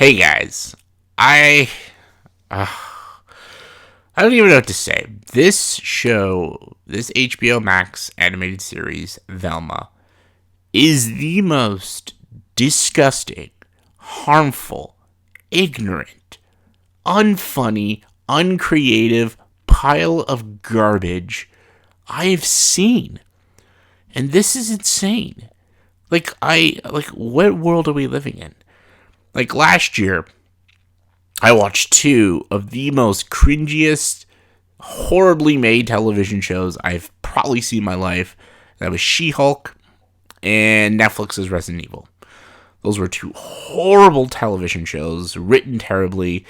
Hey guys, I uh, I don't even know what to say. This show, this HBO Max animated series, Velma, is the most disgusting, harmful, ignorant, unfunny, uncreative pile of garbage I've seen. And this is insane. What world are we living in? Like last year, I watched two of the most cringiest, horribly made television shows I've probably seen in my life. That was She-Hulk and Netflix's Resident Evil. Those were two horrible television shows, written terribly,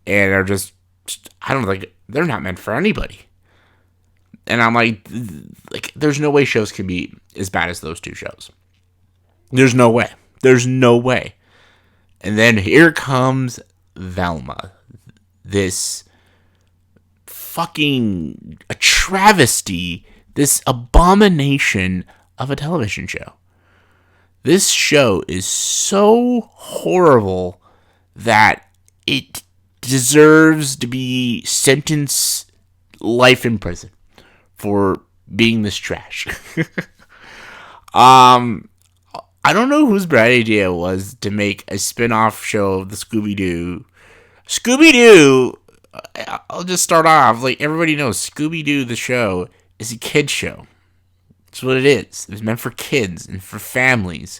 and are just I don't think they're not meant for anybody. And I'm like, there's no way shows can be as bad as those two shows. There's no way. There's no way. And then here comes Velma, this fucking a travesty, this abomination of a television show. This show is so horrible that it deserves to be sentenced life in prison for being this trash. I don't know whose bright idea it was to make a spin-off show of the Scooby-Doo. Scooby-Doo, I'll just start off, like, everybody knows Scooby-Doo, the show, is a kid's show. That's what it is. It was meant for kids and for families.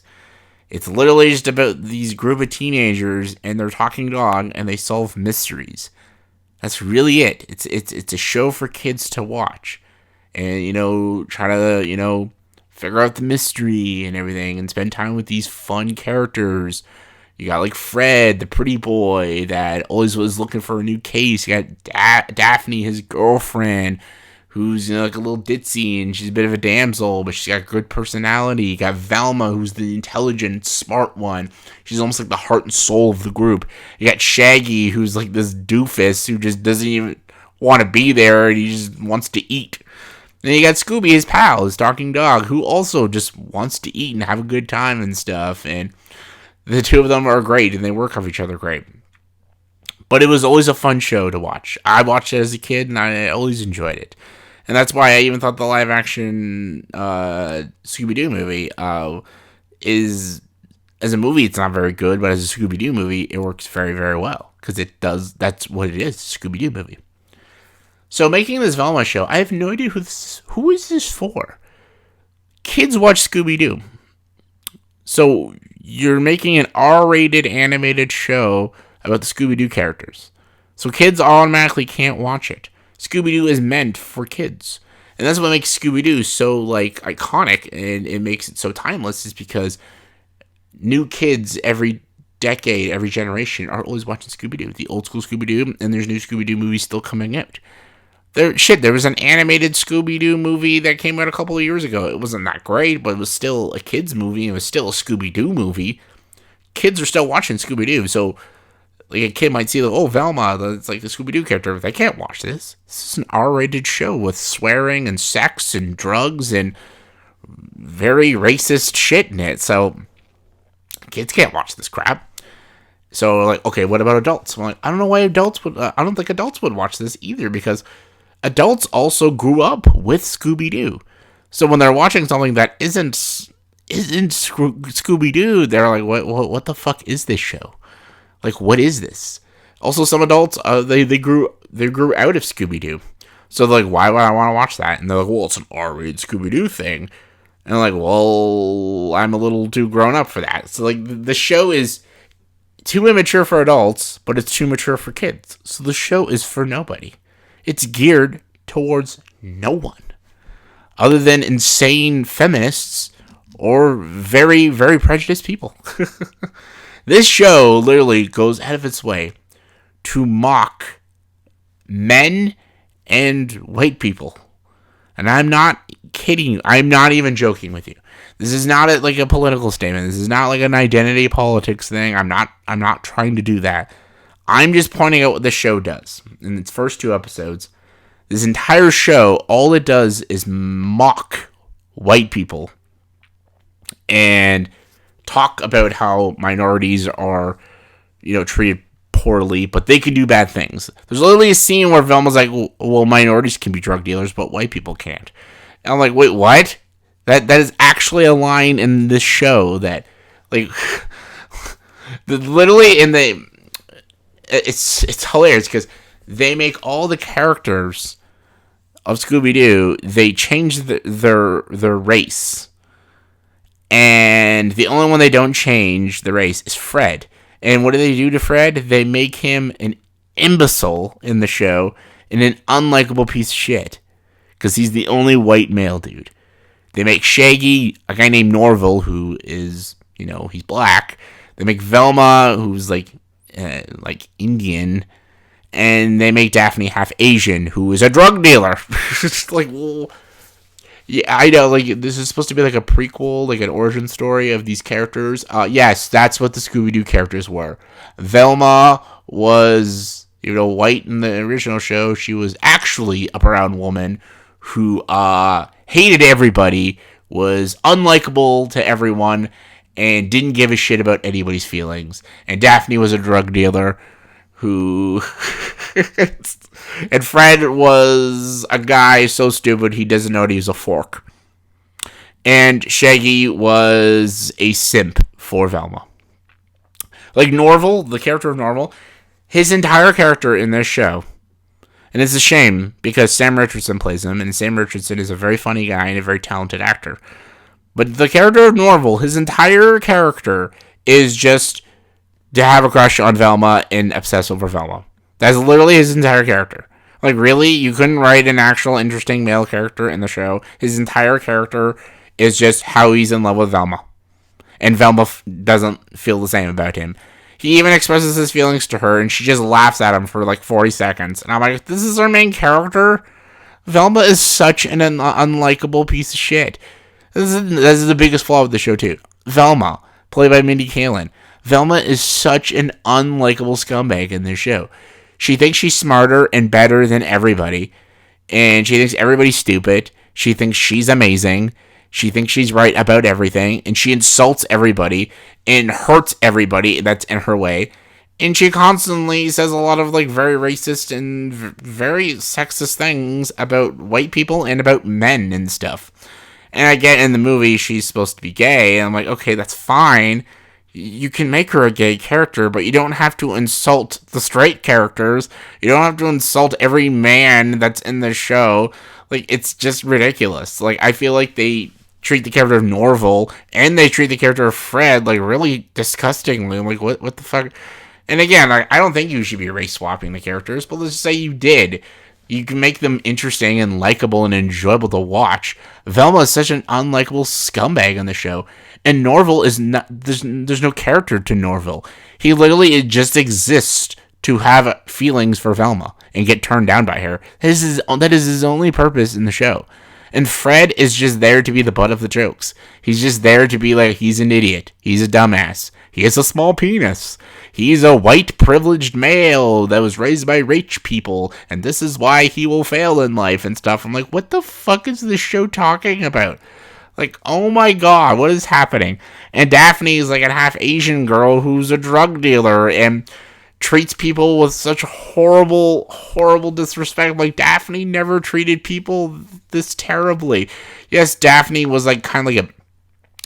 It's literally just about these group of teenagers and their talking dog, and they solve mysteries. That's really it. It's a show for kids to watch. And, try to, figure out the mystery and everything and spend time with these fun characters. You got like Fred, the pretty boy that always was looking for a new case. You got Daphne, his girlfriend, who's like a little ditzy and she's a bit of a damsel, but she's got good personality. You got Velma, who's the intelligent, smart one. She's almost like the heart and soul of the group. You got Shaggy, who's like this doofus who just doesn't even want to be there and he just wants to eat. Then you got Scooby, his pal, his talking dog, who also just wants to eat and have a good time and stuff. And the two of them are great, and they work off each other great. But it was always a fun show to watch. I watched it as a kid, and I always enjoyed it. And that's why I even thought the live-action Scooby-Doo movie is... As a movie, it's not very good, but as a Scooby-Doo movie, it works very, very well. Because it does... That's what it is, a Scooby-Doo movie. So making this Velma show, I have no idea who is this for. Kids watch Scooby-Doo. So you're making an R-rated animated show about the Scooby-Doo characters. So kids automatically can't watch it. Scooby-Doo is meant for kids. And that's what makes Scooby-Doo so like iconic and it makes it so timeless is because new kids every decade, every generation are always watching Scooby-Doo. The old school Scooby-Doo, and there's new Scooby-Doo movies still coming out. There was an animated Scooby-Doo movie that came out a couple of years ago. It wasn't that great, but it was still a kid's movie. It was still a Scooby-Doo movie. Kids are still watching Scooby-Doo, so like a kid might see, like, oh, Velma, it's like the Scooby-Doo character. They can't watch this. This is an R-rated show with swearing and sex and drugs and very racist shit in it, so kids can't watch this crap. So, like, okay, what about adults? I'm like, I don't know why adults would... I don't think adults would watch this either, because adults also grew up with Scooby-Doo. So when they're watching something that isn't Scooby-Doo, they're like, what the fuck is this show? Like, what is this? Also, some adults, they grew out of Scooby-Doo. So they're like, why would I want to watch that? And they're like, well, it's an R-rated Scooby-Doo thing. And I'm like, well, I'm a little too grown up for that. So, like, the show is too immature for adults, but it's too mature for kids. So the show is for nobody. It's geared towards no one other than insane feminists or very, very prejudiced people. This show literally goes out of its way to mock men and white people. And I'm not kidding you. I'm not even joking with you. This is not like a political statement. This is not like an identity politics thing. I'm not trying to do that. I'm just pointing out what the show does. In its first two episodes, this entire show, all it does is mock white people and talk about how minorities are treated poorly, but they could do bad things. There's literally a scene where Velma's like, well, minorities can be drug dealers, but white people can't. And I'm like, wait, what? That is actually a line in this show that, like, literally in the, it's hilarious because they make all the characters of Scooby-Doo, they change their race. And the only one they don't change the race is Fred. And what do they do to Fred? They make him an imbecile in the show and an unlikable piece of shit. Because he's the only white male dude. They make Shaggy a guy named Norval, who is, he's black. They make Velma, who's like Indian. And they make Daphne half Asian, who is a drug dealer. It's like, well, yeah, I know, like, this is supposed to be like a prequel, like an origin story of these characters. Yes, that's what the Scooby-Doo characters were. Velma was, white in the original show. She was actually a brown woman who hated everybody, was unlikable to everyone, and didn't give a shit about anybody's feelings. And Daphne was a drug dealer who... and Fred was a guy so stupid he doesn't know how to use a fork. And Shaggy was a simp for Velma. Like Norval, the character of Norval, his entire character in this show, and it's a shame because Sam Richardson plays him, and Sam Richardson is a very funny guy and a very talented actor. But the character of Norval, his entire character is just to have a crush on Velma and obsess over Velma. That's literally his entire character. Like, really? You couldn't write an actual interesting male character in the show? His entire character is just how he's in love with Velma. And Velma doesn't feel the same about him. He even expresses his feelings to her, and she just laughs at him for like 40 seconds. And I'm like, this is our main character? Velma is such an unlikable piece of shit. This is the biggest flaw with the show, too. Velma, played by Mindy Kaling. Velma is such an unlikable scumbag in this show. She thinks she's smarter and better than everybody, and she thinks everybody's stupid. She thinks she's amazing. She thinks she's right about everything, and she insults everybody and hurts everybody that's in her way. And she constantly says a lot of like very racist and very sexist things about white people and about men and stuff. And I get in the movie she's supposed to be gay, and I'm like, okay, that's fine. You can make her a gay character, but you don't have to insult the straight characters. You don't have to insult every man that's in the show. Like, it's just ridiculous. Like, I feel like they treat the character of Norval and they treat the character of Fred, like, really disgustingly. I'm like, what the fuck? And again, I don't think you should be race swapping the characters, but let's just say you did. You can make them interesting and likable and enjoyable to watch. Velma is such an unlikable scumbag on the show. And Norval is not... There's no character to Norval. He literally just exists to have feelings for Velma and get turned down by her. That is his only purpose in the show. And Fred is just there to be the butt of the jokes. He's just there to be like, he's an idiot. He's a dumbass. He has a small penis. He's a white privileged male that was raised by rich people, and this is why he will fail in life and stuff. I'm like, what the fuck is this show talking about? Like, oh my god, what is happening? And Daphne is like a half Asian girl who's a drug dealer and treats people with such horrible, horrible disrespect. Like, Daphne never treated people this terribly. Yes, Daphne was like kind of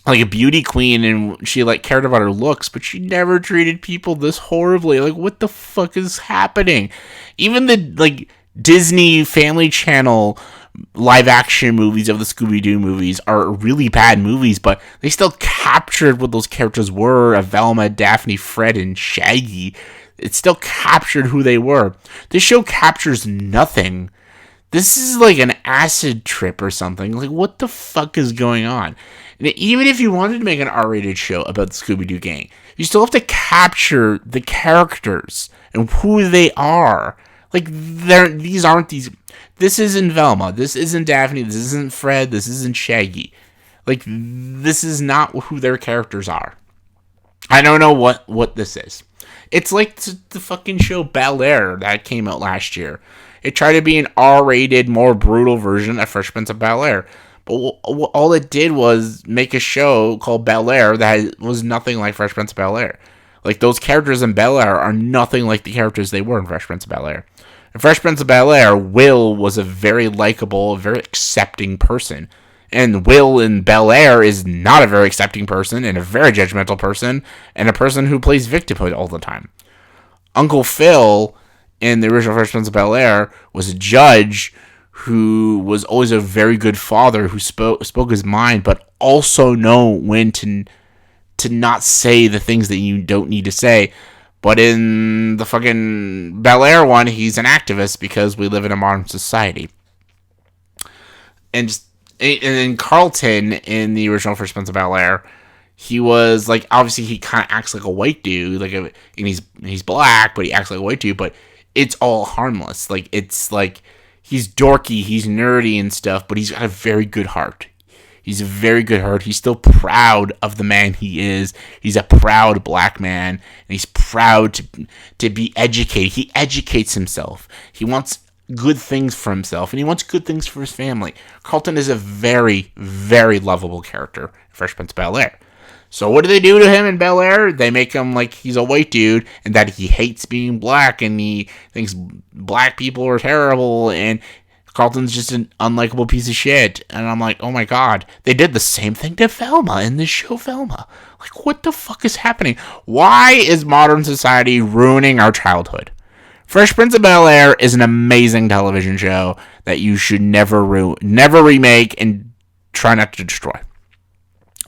like a beauty queen, and she like cared about her looks, but she never treated people this horribly. Like, what the fuck is happening? Even the like Disney Family Channel live action movies of the Scooby-Doo movies are really bad movies, but they still captured what those characters were of Velma, Daphne, Fred, and Shaggy. It still captured who they were. This show captures nothing. This is like an acid trip or something. Like, what the fuck is going on? And even if you wanted to make an R-rated show about the Scooby-Doo gang, you still have to capture the characters and who they are. Like, these aren't these... This isn't Velma. This isn't Daphne. This isn't Fred. This isn't Shaggy. Like, this is not who their characters are. I don't know what this is. It's like the fucking show Bel Air that came out last year. It tried to be an R-rated, more brutal version of Fresh Prince of Bel Air. But all it did was make a show called Bel Air that was nothing like Fresh Prince of Bel Air. Like, those characters in Bel-Air are nothing like the characters they were in Fresh Prince of Bel-Air. In Fresh Prince of Bel-Air, Will was a very likable, very accepting person. And Will in Bel-Air is not a very accepting person, and a very judgmental person, and a person who plays victimhood all the time. Uncle Phil in the original Fresh Prince of Bel-Air was a judge who was always a very good father who spoke his mind, but also know when to not say the things that you don't need to say. But in the fucking Bel-Air one, he's an activist because we live in a modern society. And in Carlton, in the original Fresh Prince of Bel-Air, he was like, obviously he kind of acts like a white dude, like, and he's black, but he acts like a white dude, but it's all harmless. Like, it's like, he's dorky, he's nerdy and stuff, but he's got a very good heart. He's a very good heart. He's still proud of the man he is. He's a proud black man, and he's proud to be educated. He educates himself. He wants good things for himself, and he wants good things for his family. Carlton is a very, very lovable character in Fresh Prince of Bel-Air. So what do they do to him in Bel-Air? They make him like he's a white dude, and that he hates being black, and he thinks black people are terrible, and Carlton's just an unlikable piece of shit. And I'm like, oh my god. They did the same thing to Velma in this show, Velma. Like, what the fuck is happening? Why is modern society ruining our childhood? Fresh Prince of Bel-Air is an amazing television show that you should never remake, and try not to destroy.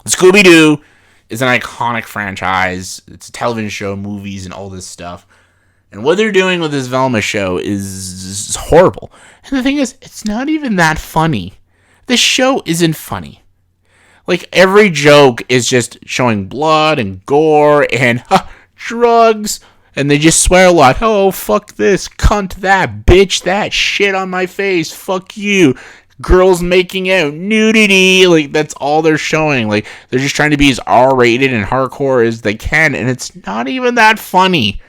Scooby-Doo is an iconic franchise. It's a television show, movies, and all this stuff. And what they're doing with this Velma show is horrible. And the thing is, it's not even that funny. This show isn't funny. Like, every joke is just showing blood and gore and drugs. And they just swear a lot. Oh, fuck this, cunt that, bitch that, shit on my face, fuck you. Girls making out, nudity, like, that's all they're showing. Like, they're just trying to be as R-rated and hardcore as they can. And it's not even that funny.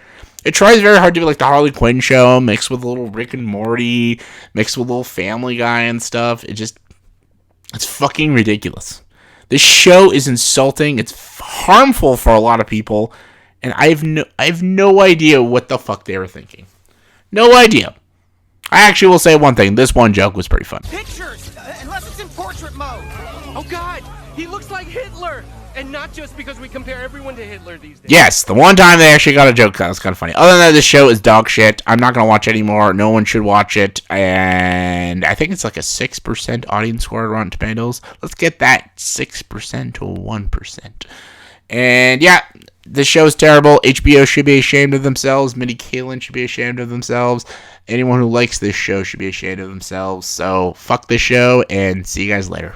It tries very hard to be like the Harley Quinn show, mixed with a little Rick and Morty, mixed with a little Family Guy and stuff. It's fucking ridiculous. This show is insulting. It's harmful for a lot of people, and I have no idea what the fuck they were thinking. No idea. I actually will say one thing. This one joke was pretty fun. Pictures, unless it's in portrait mode. Oh God, he looks like Hitler. And not just because we compare everyone to Hitler these days. Yes, the one time they actually got a joke, that was kind of funny. Other than that, this show is dog shit. I'm not going to watch it anymore. No one should watch it. And I think it's like a 6% audience score on Rotten Tomatoes. Let's get that 6% to 1%. And yeah, this show is terrible. HBO should be ashamed of themselves. Minnie Kaling should be ashamed of themselves. Anyone who likes this show should be ashamed of themselves. So fuck this show, and see you guys later.